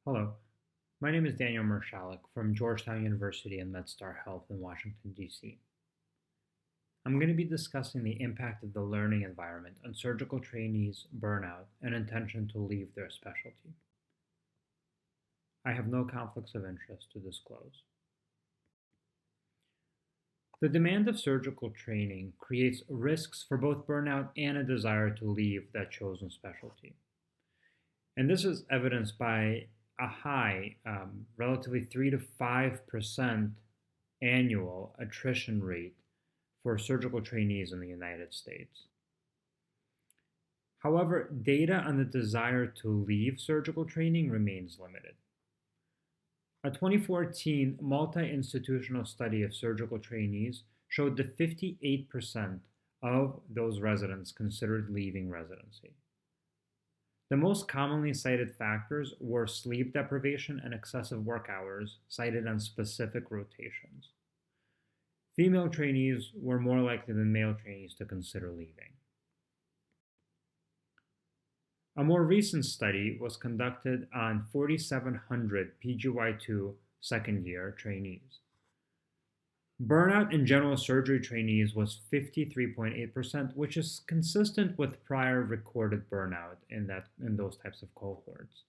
Hello, my name is Daniel Marchalik from Georgetown University and MedStar Health in Washington, D.C. I'm going to be discussing the impact of the learning environment on surgical trainees' burnout and intention to leave their specialty. I have no conflicts of interest to disclose. The demand of surgical training creates risks for both burnout and a desire to leave that chosen specialty. And this is evidenced by a high, relatively 3 to 5% annual attrition rate for surgical trainees in the United States. However, data on the desire to leave surgical training remains limited. A 2014 multi-institutional study of surgical trainees showed that 58% of those residents considered leaving residency. The most commonly cited factors were sleep deprivation and excessive work hours cited on specific rotations. Female trainees were more likely than male trainees to consider leaving. A more recent study was conducted on 4,700 PGY2 second-year trainees. Burnout in general surgery trainees was 53.8%, which is consistent with prior recorded burnout in those types of cohorts.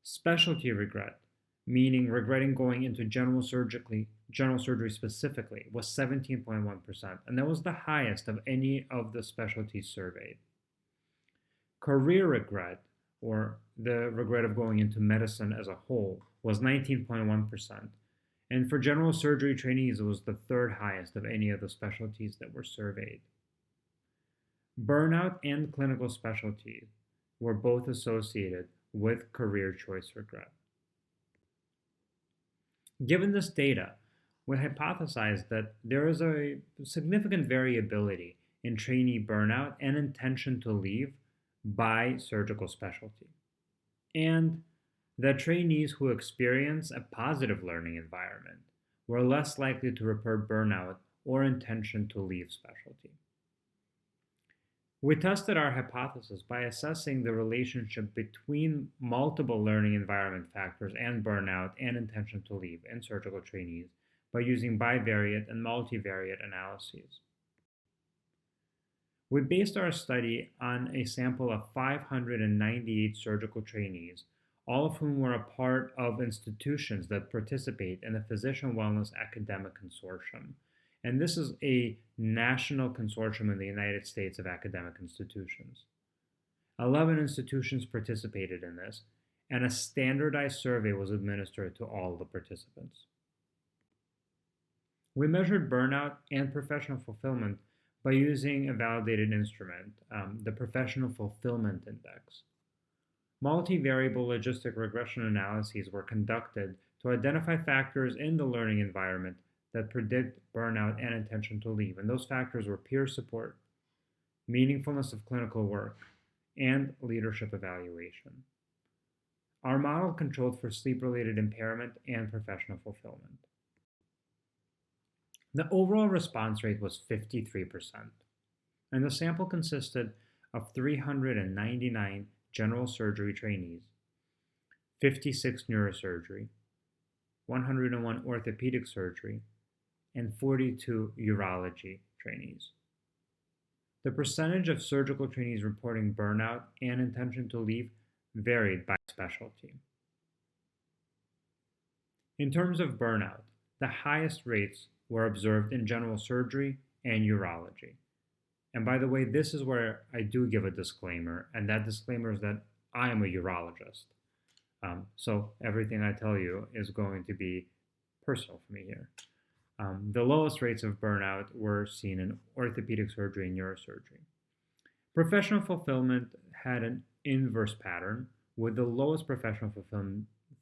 Specialty regret, meaning regretting going into general surgery specifically, was 17.1%, and that was the highest of any of the specialties surveyed. Career regret, or the regret of going into medicine as a whole, was 19.1%. And for general surgery trainees, it was the third highest of any of the specialties that were surveyed. Burnout and clinical specialties were both associated with career choice regret. Given this data, we hypothesized that there is a significant variability in trainee burnout and intention to leave by surgical specialty, and that trainees who experience a positive learning environment were less likely to report burnout or intention to leave specialty. We tested our hypothesis by assessing the relationship between multiple learning environment factors and burnout and intention to leave in surgical trainees by using bivariate and multivariate analyses. We based our study on a sample of 598 surgical trainees, all of whom were a part of institutions that participate in the Physician Wellness Academic Consortium. And this is a national consortium in the United States of academic institutions. 11 institutions participated in this, and a standardized survey was administered to all the participants. We measured burnout and professional fulfillment by using a validated instrument, the Professional Fulfillment Index. Multivariable logistic regression analyses were conducted to identify factors in the learning environment that predict burnout and intention to leave. And those factors were peer support, meaningfulness of clinical work, and leadership evaluation. Our model controlled for sleep-related impairment and professional fulfillment. The overall response rate was 53%, and the sample consisted of 399 general surgery trainees, 56 neurosurgery, 101 orthopedic surgery, and 42 urology trainees. The percentage of surgical trainees reporting burnout and intention to leave varied by specialty. In terms of burnout, the highest rates were observed in general surgery and urology. And by the way, this is where I do give a disclaimer, and that disclaimer is that I am a urologist. So everything I tell you is going to be personal for me here. The lowest rates of burnout were seen in orthopedic surgery and neurosurgery. Professional fulfillment had an inverse pattern, with the lowest professional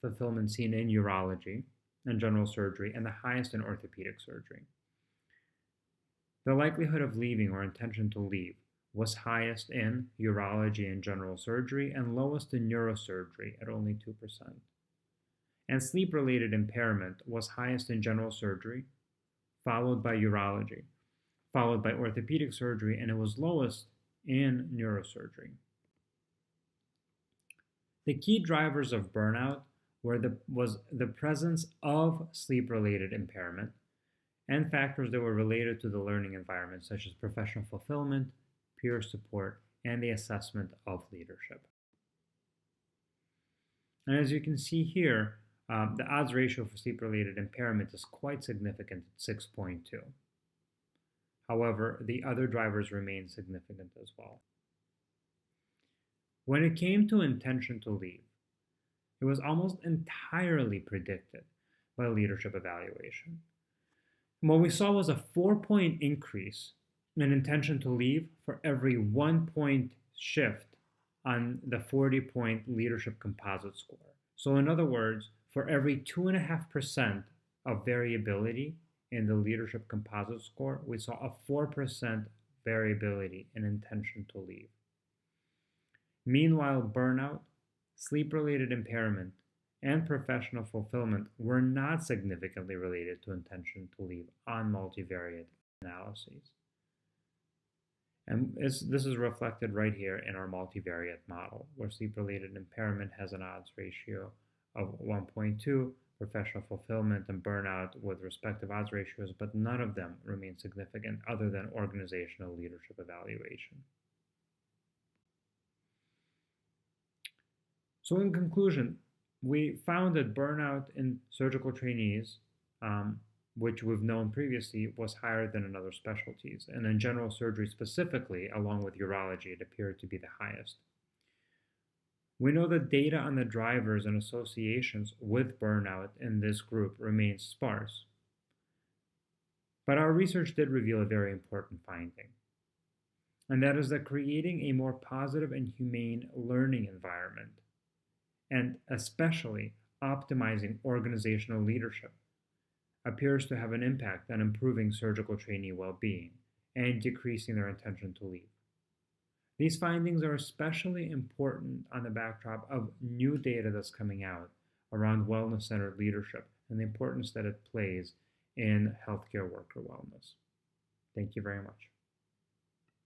fulfillment seen in urology and general surgery, and the highest in orthopedic surgery. The likelihood of leaving or intention to leave was highest in urology and general surgery and lowest in neurosurgery at only 2%. And sleep-related impairment was highest in general surgery, followed by urology, followed by orthopedic surgery, and it was lowest in neurosurgery. The key drivers of burnout was the presence of sleep-related impairment and factors that were related to the learning environment, such as professional fulfillment, peer support, and the assessment of leadership. And as you can see here, the odds ratio for sleep-related impairment is quite significant at 6.2. However, the other drivers remain significant as well. When it came to intention to leave, it was almost entirely predicted by leadership evaluation. And what we saw was a 4-point increase in intention to leave for every 1-point shift on the 40-point leadership composite score. So in other words, for every 2.5% of variability in the leadership composite score, we saw a 4% variability in intention to leave. Meanwhile, burnout, sleep-related impairment, and professional fulfillment were not significantly related to intention to leave on multivariate analyses. And this is reflected right here in our multivariate model, where sleep-related impairment has an odds ratio of 1.2, professional fulfillment and burnout with respective odds ratios, but none of them remain significant other than organizational leadership evaluation. So in conclusion, we found that burnout in surgical trainees, which we've known previously, was higher than in other specialties. And in general surgery specifically, along with urology, it appeared to be the highest. We know that data on the drivers and associations with burnout in this group remains sparse. But our research did reveal a very important finding, and that is that creating a more positive and humane learning environment, and especially optimizing organizational leadership, appears to have an impact on improving surgical trainee well-being and decreasing their intention to leave. These findings are especially important on the backdrop of new data that's coming out around wellness-centered leadership and the importance that it plays in healthcare worker wellness. Thank you very much.